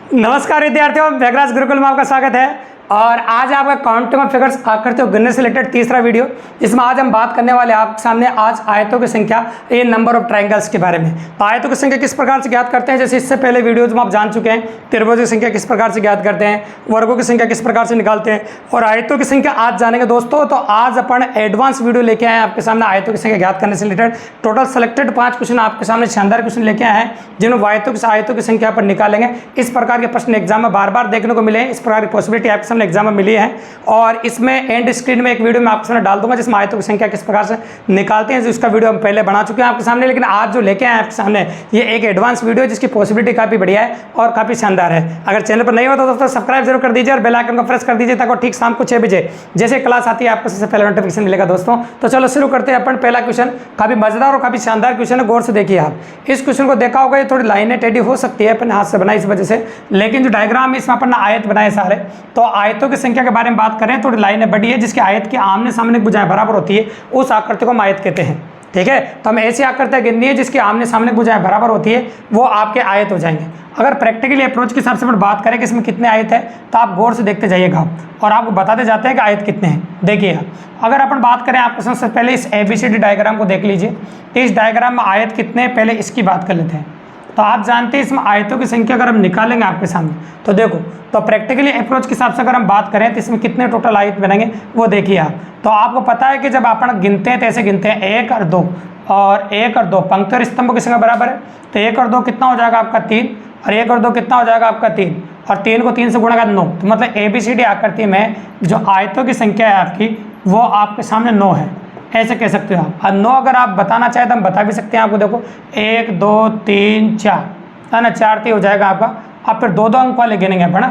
नमस्कार विद्यार्थियों, वेगराज गुरुकुल में आपका स्वागत है। और आज आपका काउंटिंग ऑफ फिगर्स आकृतियों गिनने से रिलेटेड तीसरा वीडियो, जिसमें आज हम बात करने वाले आपके सामने आज आयतों की संख्या ये नंबर ऑफ ट्रायंगल्स के बारे में। तो आयतों की संख्या किस प्रकार से ज्ञात करते हैं, जैसे इससे पहले वीडियोज में आप जान चुके हैं। त्रिभुज की संख्या किस प्रकार से ज्ञात करते हैं, वर्गों की संख्या किस प्रकार से निकालते हैं, और आयतों की संख्या आज जानेंगे दोस्तों। तो आज अपन एडवांस वीडियो लेके आए हैं आपके सामने आयतों की संख्या ज्ञात करने से रिलेटेड। टोटल सेलेक्टेड 5 क्वेश्चन आपके सामने शानदार क्वेश्चन लेके आए हैं, जिन्हें आयतों की संख्या पर निकालेंगे। इस प्रकार के प्रश्न एग्जाम में बार बार देखने को मिले हैं, इस प्रकार की पॉसिबिलिटी आपके सामने एग्जाम में मिली है। और इसमें एंड स्क्रीन में एक वीडियो मैं आपके सामने डाल दूंगा, जिसमें आयतों की संख्या किस प्रकार से निकालते हैं, जिसका वीडियो हम पहले बना चुके हैं आपके सामने। लेकिन आज जो लेके आए आपके सामने ये एक एडवांस वीडियो है, जिसकी पॉसिबिलिटी काफी बढ़िया है और काफी शानदार है। अगर चैनल पर नहीं हो तो दोस्तों सब्सक्राइब जरूर कर दीजिए और बेल आइकन को प्रेस कर दीजिए, ताकि ठीक शाम को 6 बजे जैसे क्लास आती है आपको सबसे पहले नोटिफिकेशन मिलेगा दोस्तों। तो चलो शुरू करते हैं अपन। पहला क्वेश्चन काफी मजेदार और काफी शानदार क्वेश्चन है, गौर से देखिए आप। इस क्वेश्चन को देखा होगा, ये थोड़ी लाइनें टेढ़ी हो सकती है, अपन हाथ से बनाई इस वजह से, लेकिन जो डायग्राम है इसमें अपन आयत बनाए सारे। तो आयतों की संख्या के बारे में बात करें, थोड़ी लाइनें बड़ी है, जिसकी आयत के आमने सामने भुजाएं बराबर होती है, उस आकृति को हम आयत कहते हैं। ठीक है, तो हम ऐसी आकृतियां गिननी है जिसके आमने सामने भुजाएं बराबर होती है, वो आपके आयत हो जाएंगे। अगर प्रैक्टिकली अप्रोच के हिसाब से अपन बात करें कि इसमें कितने आयत है, तो आप गौर से देखते जाइएगा और आपको बताते जाते हैं कि आयत कितने हैं। देखिए, अगर अपन बात करें आपको सबसे पहले इस ABCD डायग्राम को देख लीजिए। इस डायग्राम में आयत कितने हैं, पहले इसकी बात कर लेते हैं। तो आप जानते हैं इसमें आयतों की संख्या अगर हम निकालेंगे आपके सामने, तो देखो, तो प्रैक्टिकली अप्रोच के हिसाब से अगर हम बात करें तो इसमें कितने टोटल आयत बनेंगे वो देखिए आप। तो आपको पता है कि जब अपन गिनते हैं तो ऐसे गिनते हैं 1 और 2, और 1 और 2 पंक्ति और स्तंभ की संख्या बराबर है। तो 1 और 2 कितना हो जाएगा आपका 3, और 1 और 2 कितना हो जाएगा आपका 3, और 3 को 3 से गुणा कर 9। तो मतलब ABCD आकृति में जो आयतों की संख्या है आपकी, वो आपके सामने 9 है, ऐसे कह सकते हो आप। और 9 अगर आप बताना चाहें तो हम बता भी सकते हैं आपको। देखो 1 2 3 4 है ना, 4 3 हो जाएगा आपका। अब फिर 2 अंक वाले गिनेंगे अपन,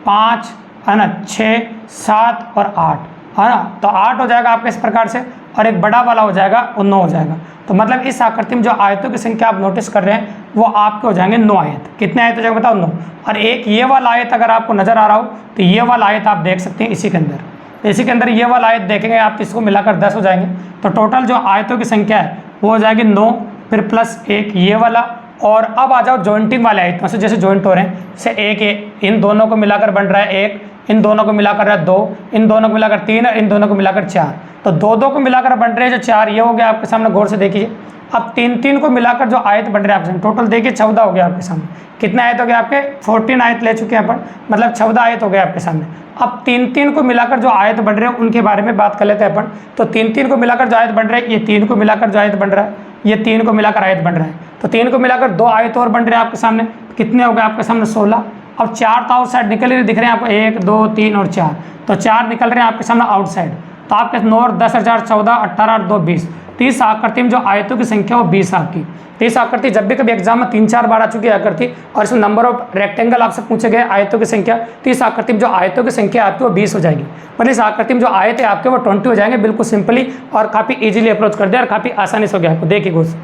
5 है ना, 6 7 और 8 है ना। तो 8 हो जाएगा आपका इस प्रकार से, और एक बड़ा वाला हो जाएगा वो 9 हो जाएगा। तो मतलब इस आकृति में जो आयतों की संख्या आप नोटिस कर रहे हैं, वो आपके हो जाएंगे 9 आयत। कितने आयत हो जाएंगे बताओ? 9। और एक ये वाला आयत अगर आपको नजर आ रहा हो, तो ये वाला आयत आप देख सकते हैं इसी के अंदर। इसी के अंदर ये वाला आयत देखेंगे आप, तो इसको मिलाकर 10 हो जाएंगे। तो टोटल जो आयतों की संख्या है वो हो जाएगी 9, फिर प्लस 1 ये वाला। और अब आ जाओ जॉइंटिंग वाले आयतों से, जैसे जॉइंट हो रहे हैं, जैसे 1 इन दोनों को मिलाकर बन रहा है 1, इन दोनों को मिलाकर है 2, इन दोनों को मिलाकर 3, और इन दोनों को मिलाकर 4। तो 2 को मिलाकर बन रहे हैं जो 4, ये हो गया आपके सामने, गौर से देखिए। अब 3 को मिलाकर जो आयत बन रहे हैं आपके सामने, टोटल देखिए 14 हो गया आपके सामने। कितने आयत हो गए आपके? 14 आयत ले चुके हैं अपन, मतलब 14 आयत हो गए आपके सामने। अब 3 को मिलाकर जो आयत बन रहे हैं उनके बारे में बात कर लेते हैं अपन। तो 3 को मिलाकर जो आयत बन रहा है, ये 3 को मिलाकर जो आयत बन रहा है, ये 3 को मिलाकर आयत बन रहा है। तो 3 को मिलाकर 2 आयत और बन रहे हैं आपके सामने। कितने हो गए आपके सामने? 16। अब 4 तो आउट साइड निकल रहे दिख रहे हैं आपको, 1 2 3 और 4। तो 4 निकल रहे हैं आपके सामने आउट साइड। तो आपके 9 और 10 4 14, 18 और 2 20। तो इस आकृति में जो आयतों की संख्या वो 20 आपकी। तो इस आकृति जब भी कभी एग्जाम में 3-4 बार आ चुकी है आकृति, और इसमें नंबर ऑफ रेक्टेंगल आपसे पूछे गए आयतों की संख्या, तो इस आकृति में जो आयतों की संख्या आपकी वो 20 हो जाएगी। मतलब इस आकृति में जो आयत है आपके वो 20 हो जाएंगे, बिल्कुल सिंपली और काफ़ी इजीली अप्रोच कर दिया और काफ़ी आसानी से हो गया आपको। देखिए घुस।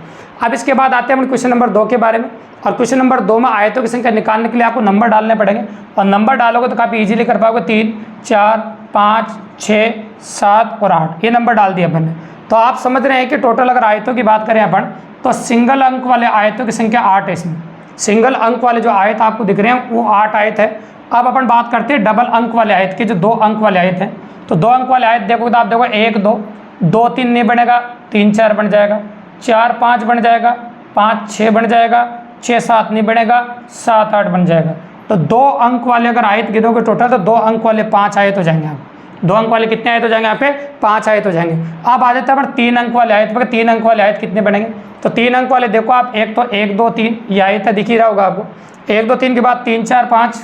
अब इसके बाद आते हैं हम क्वेश्चन नंबर 2 के बारे में। और क्वेश्चन नंबर 2 में आयतों की संख्या निकालने के लिए आपको नंबर डालने पड़ेंगे, और नंबर डालोगे तो काफ़ी इजीली कर पाओगे। 3 4 5 6 7 और 8 ये नंबर डाल दिया अपन ने। तो आप समझ रहे हैं कि टोटल अगर आयतों की बात करें अपन, तो सिंगल अंक वाले आयतों की संख्या 8 है इसमें। सिंगल अंक वाले जो आयत आपको दिख रहे हैं वो 8 आयत है। अब अपन बात करते हैं डबल अंक वाले आयत की, जो 2 अंक वाले आयत हैं। तो 2 अंक वाले आयत देखोगे तो आप देखो 1 2 2 3 नहीं बनेगा, 3 4 बन जाएगा, 4 5 बन जाएगा, 5 6 बन जाएगा, 6 7 नहीं बनेगा, 7 8 बन जाएगा। तो 2 अंक वाले अगर आयत गिनोगे टोटल, तो 2 अंक वाले 5 आयत हो जाएंगे आप। 2 अंक वाले कितने आयत हो जाएंगे यहाँ पे? 5 आयत हो जाएंगे। अब आ जाता है 3 अंक वाले आयत पर। 3 अंक वाले आयत कितने बनेंगे? तो 3 अंक वाले देखो आप, एक तो 1 2 3 ये आयत है, दिख ही रहा होगा आपको। 1 2 3 के बाद 3 4 5,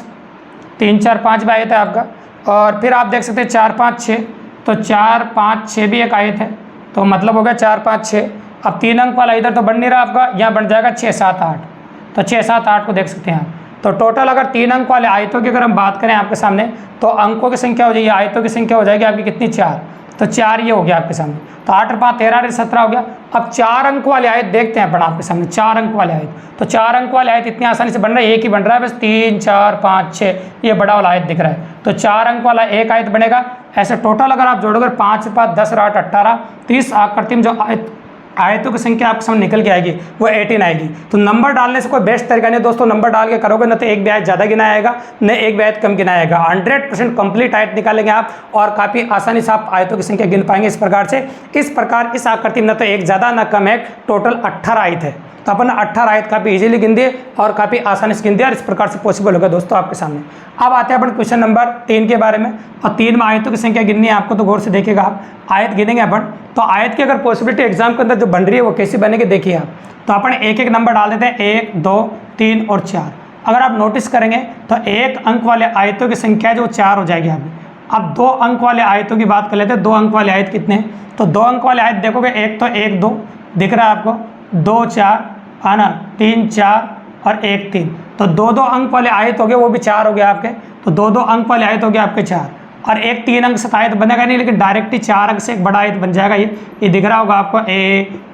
3 4 5 भी आयत है आपका। और फिर आप देख सकते हैं 4 5 6, तो 4 5 6 भी एक आयत है। तो मतलब हो गया 4 5 6। अब 3 अंक वाला इधर तो बन नहीं रहा आपका, यहाँ बन जाएगा 6 7 8। तो 6 7 8 को देख सकते हैं आप। तो टोटल अगर 3 अंक वाले आयतों की अगर हम बात करें आपके सामने, तो अंकों की संख्या हो जाएगी, आयतों की संख्या हो जाएगी आपकी कितनी? 4। तो 4 ये हो गया आपके सामने। तो 8 और 5 13 और 17 हो गया। अब 4 अंक वाले आयत देखते हैं अपन आपके सामने। 4 अंक वाले आयत, तो 4 अंक वाले आयत इतनी आसानी से बन रहा है, एक ही बन रहा है बस, 3 4 5 6 ये बड़ा वाला आयत दिख रहा है। तो 4 अंक वाला एक आयत बनेगा। ऐसे टोटल अगर आप जोड़ोगे 5 5 10 और 8 18, तो इस आकृति में जो आयत आयतों की संख्या आपके सामने निकल के आएगी वो 18 आएगी। तो नंबर डालने से कोई बेस्ट तरीका नहीं दोस्तों, नंबर डाल के करोगे ना तो एक भी आयत ज़्यादा गिनाया आएगा न एक भी आयत कम गिनाया आएगा। 100% कंप्लीट आयत निकालेंगे आप और काफ़ी आसानी से आप आयतों की संख्या गिन पाएंगे इस प्रकार से। इस प्रकार इस आकृति में न तो एक ज़्यादा न कम है, टोटल 18 आयत है। तो अपन 18 आयत काफ़ी इजीली गिन दिए और काफ़ी आसानी से गिन दिया और इस प्रकार से पॉसिबल होगा दोस्तों आपके सामने। अब आते हैं अपन क्वेश्चन नंबर 3 के बारे में। और 3 में आयतों की संख्या गिननी है आपको, तो गौर से देखिएगा आप। आयत गिनेंगे अपन, तो आयत की अगर पॉसिबिलिटी एग्जाम के अंदर जो बन रही है वो कैसी बनेगी देखिए आप। तो अपन एक एक नंबर डाल देते हैं, 1 2 3 और 4। अगर आप नोटिस करेंगे तो 1 अंक वाले आयतों की संख्या जो 4 हो जाएगी अभी। अब 2 अंक वाले आयतों की बात कर लेते हैं। 2 अंक वाले आयत कितने हैं? तो 2 अंक वाले आयत देखोगे, एक तो 1 2 दिख रहा है आपको, 2 4 है ना, 3 4 और 1 3। तो 2 अंक वाले आयत हो गए, वो भी 4 हो गए आपके। तो 2 अंक वाले आयत हो गए आपके 4 और एक 3 अंक से आयत बनेगा नहीं, लेकिन डायरेक्ट ही 4 अंक से एक बड़ा आयत बन जाएगा। ये दिख रहा होगा आपको, A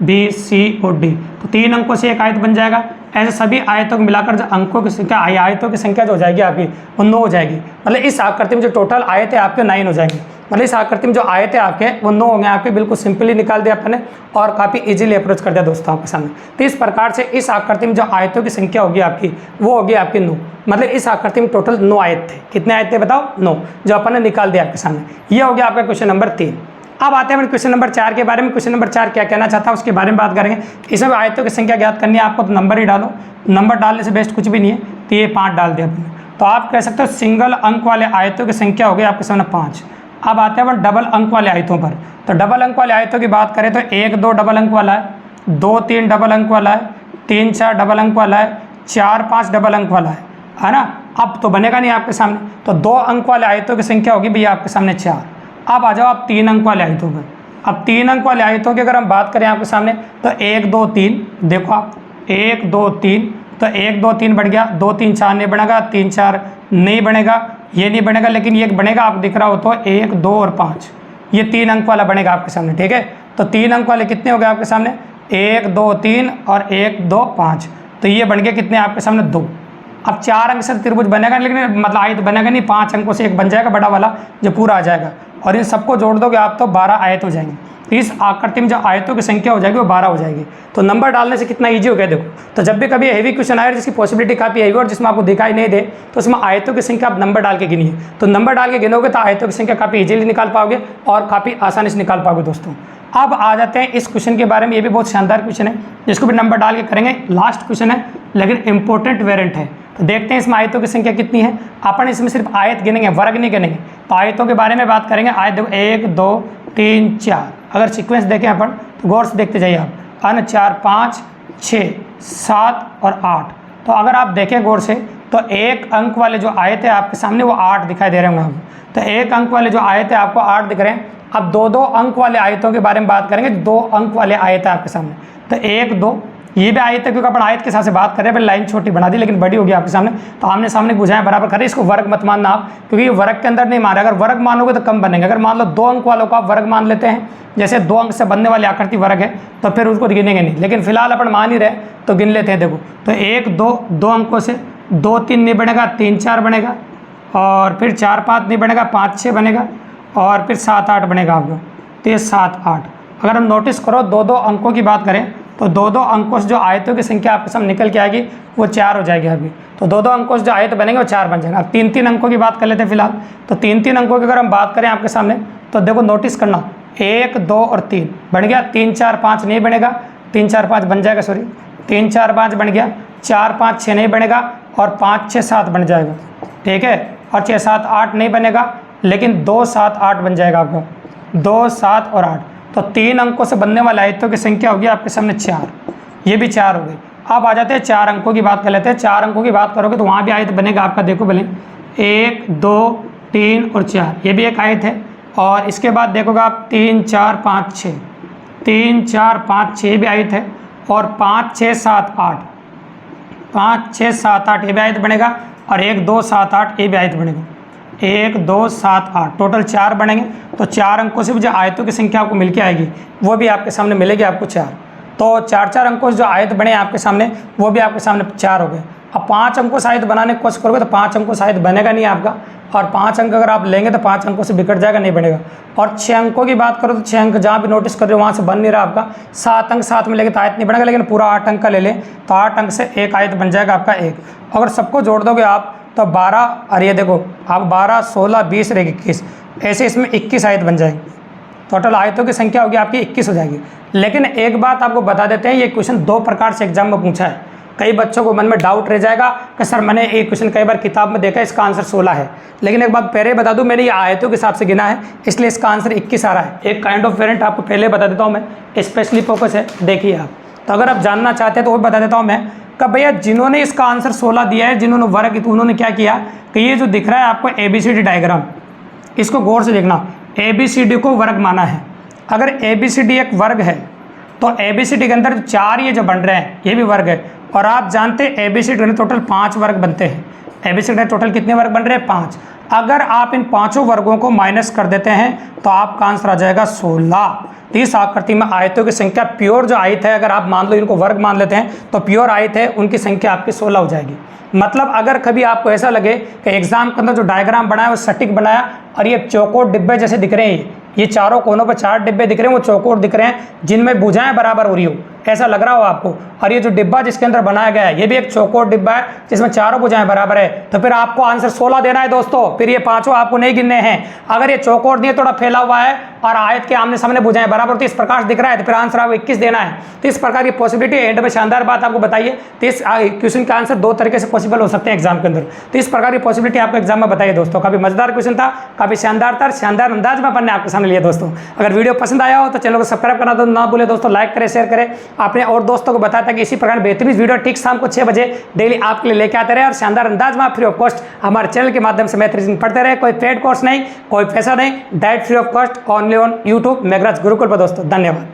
B C और D। तो 3 अंकों से एक आयत बन जाएगा। ऐसे सभी आयतों को मिलाकर जो अंकों की संख्या आयतों की संख्या जो हो जाएगी आपकी वो 9 हो जाएगी। मतलब इस आकृति में जो टोटल आयत है आपके 9 हो जाएंगे। मतलब इस आकृति में जो आयत है आपके वो 9 होंगे आपके। बिल्कुल सिंपली निकाल दिया अपने और काफ़ी इजीली अप्रोच कर दिया दोस्तों आपके सामने। तो इस प्रकार से इस आकृति में जो आयतों की संख्या होगी आपकी वो होगी आपकी 9। मतलब इस आकृति में टोटल 9 आयत थे। कितने आयत थे बताओ? 9, जो अपन ने निकाल दिया आपके सामने। ये हो गया आपका क्वेश्चन नंबर 3। अब आते हैं क्वेश्चन नंबर 4 के बारे में। क्वेश्चन नंबर 4 क्या कहना चाहता है उसके बारे में बात करेंगे। इसमें आयतों की संख्या ज्ञात करनी है आपको, तो नंबर ही डालो। नंबर डालने से बेस्ट कुछ भी नहीं है, तो ये 5 डाल दिया आपने। तो आप कह सकते हो सिंगल अंक वाले आयतों की संख्या हो गई आपके सामने 5। अब आते हैं डबल अंक वाले आयतों पर। तो डबल अंक वाले आयतों की बात करें तो 1 2 डबल अंक वाला है, 2 3 डबल अंक वाला है, 3 4 डबल अंक वाला है, 4 5 डबल अंक वाला है ना। अब तो बनेगा नहीं आपके सामने। तो 2 अंक वाले आयतों की संख्या होगी भैया आपके सामने 4। अब आ जाओ आप 3 अंक वाले आयतों पर। अब 3 अंक वाले आयतों की अगर हम बात करें आपके सामने तो 1 2 3 देखो आप, 1 2 3। तो 1 2 3 बढ़ गया, 2 3 4 नहीं बनेगा, 3 4 नहीं बनेगा, ये नहीं बनेगा, लेकिन ये बनेगा आप दिख रहा हो तो 1 2 और 5। ये 3 अंक वाला बनेगा आपके सामने, ठीक है। तो 3 अंक वाले कितने हो गए आपके सामने? 1 2 3 और 1 2 5। तो ये बन गए कितने आपके सामने? 2। अब 4 अंक से त्रिभुज बनेगा, लेकिन मतलब आयत बनेगा नहीं, 5 अंकों से एक बन जाएगा बड़ा वाला जो पूरा आ जाएगा। और इन सबको जोड़ दोगे आप तो 12 आयत हो जाएंगे। तो इस आकृति में जो आयतों की संख्या हो जाएगी वो 12 हो जाएगी। तो नंबर डालने से कितना ईजी हो गया देखो। तो जब भी कभी हेवी क्वेश्चन आए जिसकी पॉसिबिलिटी काफ़ी हेवी और जिसमें आपको दिखाई नहीं दे, तो उसमें आयतों की संख्या आप नंबर डाल के गिनिए। तो नंबर डाल के गिनोगे तो आयतों की संख्या काफ़ी इजीली निकाल पाओगे और काफ़ी आसानी से निकाल पाओगे दोस्तों। अब आ जाते हैं इस क्वेश्चन के बारे में। ये भी बहुत शानदार क्वेश्चन है, जिसको भी नंबर डाल के करेंगे। लास्ट क्वेश्चन है लेकिन इंपॉर्टेंट वेरिएंट है। तो देखते हैं इसमें आयतों की संख्या कितनी है। अपन इसमें सिर्फ आयत गिनेंगे, वर्ग नहीं गिनेंगे। तो आयतों के बारे में बात करेंगे। आयत देखो 1 2 3 4। अगर सीक्वेंस देखें अपन तो गौर से देखते जाइए आप। अन 4 5 6 7 और 8। तो अगर आप देखें गौर से तो 1 अंक वाले जो आयत है आपके सामने वो 8 दिखाई दे रहे होंगे आपको। तो 1 अंक वाले जो आयत है आपको 8 दिख रहे हैं। अब 2 अंक वाले आयतों के बारे में बात करेंगे। 2 अंक वाले आयत है आपके सामने। तो 1 2 ये भी आयत है, क्योंकि अपन आयत के हिसाब से बात कर रहे हैं। लाइन छोटी बना दी लेकिन बड़ी होगी आपके सामने। तो आमने सामने बुझाएं बराबर करें। इसको वर्ग मत मानना आप, क्योंकि वर्ग के अंदर नहीं मारे। अगर वर्ग मानोगे तो कम बनेंगे। अगर मान लो 2 अंक वालों को आप वर्ग मान लेते हैं, जैसे 2 अंक से बनने वाली आकृति वर्ग है, तो फिर उसको गिनेंगे नहीं। लेकिन फिलहाल अपन मान ही रहे तो गिन लेते हैं। देखो तो 1 2 अंकों से 2 3 नहीं बनेगा, 3 4 बनेगा, और फिर 4 5 नहीं बनेगा, 5 6 बनेगा, और फिर 7 8 बनेगा आपको। तो ये 7 8। अगर हम नोटिस करो 2 अंकों की बात करें तो 2 अंकों से जो आयतों की संख्या आपके सामने निकल के आएगी वो 4 हो जाएगी अभी। तो 2 अंकों से जो आयत बनेंगे वो 4 बन जाएगा। अब 3 अंकों की बात कर लेते हैं फिलहाल। तो 3 अंकों की अगर हम बात करें आपके सामने तो देखो नोटिस करना, 1 2 और 3 बन गया। 3 4 5 नहीं बनेगा, 3 4 5 बन जाएगा, सॉरी 3 4 5 बन गया, 4 5 6 नहीं बनेगा, और 5 6 7 बन जाएगा, ठीक है। और 6 7 8 नहीं बनेगा, लेकिन 2 7 8 बन जाएगा आपको। 2 7 और 8। तो 3 अंकों से बनने वाले आयतों की संख्या होगी आपके सामने 4। ये भी 4 हो गई। अब आ जाते हैं 4 अंकों की बात कर लेते हैं। 4 अंकों की बात करोगे तो वहाँ भी आयत बनेगा आपका, देखो भले 1 2 3 और 4, ये भी एक आयत है। और इसके बाद देखोगे आप 3 4 5 6, 3 4 5 6 भी आयत है, और 5 6 7 8, 5 6 7 8 ये भी आयत बनेगा, और 1 2 7 8 ये भी आयत बनेगा। 1 2 7 8 टोटल 4 बनेंगे। तो 4 अंकों से भी जो आयतों की संख्या आपको मिल के आएगी वो भी आपके सामने मिलेगी आपको 4। तो 4 4 अंकों से जो आयत बने आपके सामने वो भी आपके सामने 4 हो गए। अब 5 अंकों शायद बनाने की कोशिश करोगे तो 5 अंकों शायद बनेगा नहीं आपका, और 5 अंक अगर आप लेंगे तो 5 अंकों से बिगड़ जाएगा, नहीं बनेगा। और 6 अंकों की बात करो तो 6 अंक जहाँ भी नोटिस कर रहे हो वहाँ से बन नहीं रहा आपका। 7 अंक साथ में लेंगे तो आयत नहीं बनेगा, लेकिन पूरा 8 अंक का ले लें तो 8 अंक से एक आयत बन जाएगा आपका एक। अगर सबको जोड़ दोगे आप तो 12, और ये देखो आप 12, 16, 20 और 21, ऐसे इसमें 21 आयत बन जाएंगे। टोटल आयतों की संख्या होगी आपकी 21 हो जाएगी। लेकिन एक बात आपको बता देते हैं, ये क्वेश्चन 2 प्रकार से एग्जाम में पूछा है। कई बच्चों को मन में डाउट रह जाएगा कि सर मैंने एक क्वेश्चन कई बार किताब में देखा, इसका आंसर 16 है, लेकिन एक बात पहले बता दूं, मैंने ये आयतों के हिसाब से गिना है, इसलिए इसका आंसर 21 आ रहा है। एक काइंड ऑफ वेरिएंट आपको पहले बता देता हूँ मैं, स्पेशली फोकस है, देखिए आप। तो अगर आप जानना चाहते हैं तो वो बता देता हूँ मैं कि भैया जिन्होंने इसका आंसर 16 दिया है, जिन्होंने वर्ग, तो उन्होंने क्या किया कि ये जो दिख रहा है आपको ABCD डायग्राम, इसको गौर से देखना। ABCD को वर्ग माना है। अगर ABCD एक वर्ग है तो ABCD के अंदर 4 ये जो बन रहे हैं ये भी वर्ग है। और आप जानते हैं ABCD में टोटल 5 वर्ग बनते हैं। ABCD में टोटल कितने वर्ग बन रहे हैं? 5। अगर आप इन 5 वर्गों को माइनस कर देते हैं तो आपका आंसर आ जाएगा 16। इस आकृति में आयतों की संख्या प्योर जो आयत है, अगर आप मान लो इनको वर्ग मान लेते हैं तो प्योर आयत है, उनकी संख्या आपकी 16 हो जाएगी। मतलब अगर कभी आपको ऐसा लगे कि एग्जाम के अंदर जो डायग्राम बनाया वो सटीक बनाया और ये चौकोर डिब्बे जैसे दिख रहे हैं, ये चारों कोनों पर 4 डिब्बे दिख रहे हैं, वो चौकोर दिख रहे हैं जिनमें भुजाएं बराबर हो रही हो, ऐसा लग रहा हो आपको, और ये जो डिब्बा जिसके अंदर बनाया गया है ये भी एक चौकोर डिब्बा है जिसमें चारों भुजाएं बराबर है, तो फिर आपको आंसर 16 देना है दोस्तों। फिर ये 5 आपको नहीं गिनने हैं। अगर ये चौकोर नहीं थोड़ा फैला हुआ है और आयत के आमने सामने भुजाएं बराबर तो इस प्रकार से दिख रहा है, तो फिर आंसर आपको 21 देना है। तो इस प्रकार की पॉसिबिलिटी एंड में शानदार बात आपको बताइए। तो इस क्वेश्चन का आंसर 2 तरीके से पॉसिबल हो सकते हैं एग्जाम के अंदर। तो इस प्रकार की पॉसिबिलिटी आपको एग्जाम में बताइए दोस्तों। काफी मजेदार क्वेश्चन था, काफी शानदार था, शानदार अंदाज में अपन ने आपके सामने लिया दोस्तों। अगर वीडियो पसंद आया हो तो चैनल को सब्सक्राइब करना तो ना भूले दोस्तों, लाइक करें, शेयर करें अपने और दोस्तों को बताया था कि इसी प्रकार बेहतरीन वीडियो ठीक शाम को 6 बजे डेली आपके लिए लेके आते रहे और शानदार अंदाज में फ्री ऑफ कॉस्ट हमारे चैनल के माध्यम से मैथ रीजनिंग पढ़ते रहे। कोई पेड कोर्स नहीं, कोई पैसा नहीं, direct free of cost, only on YouTube Meghraj Gurukul पर दोस्तों। धन्यवाद।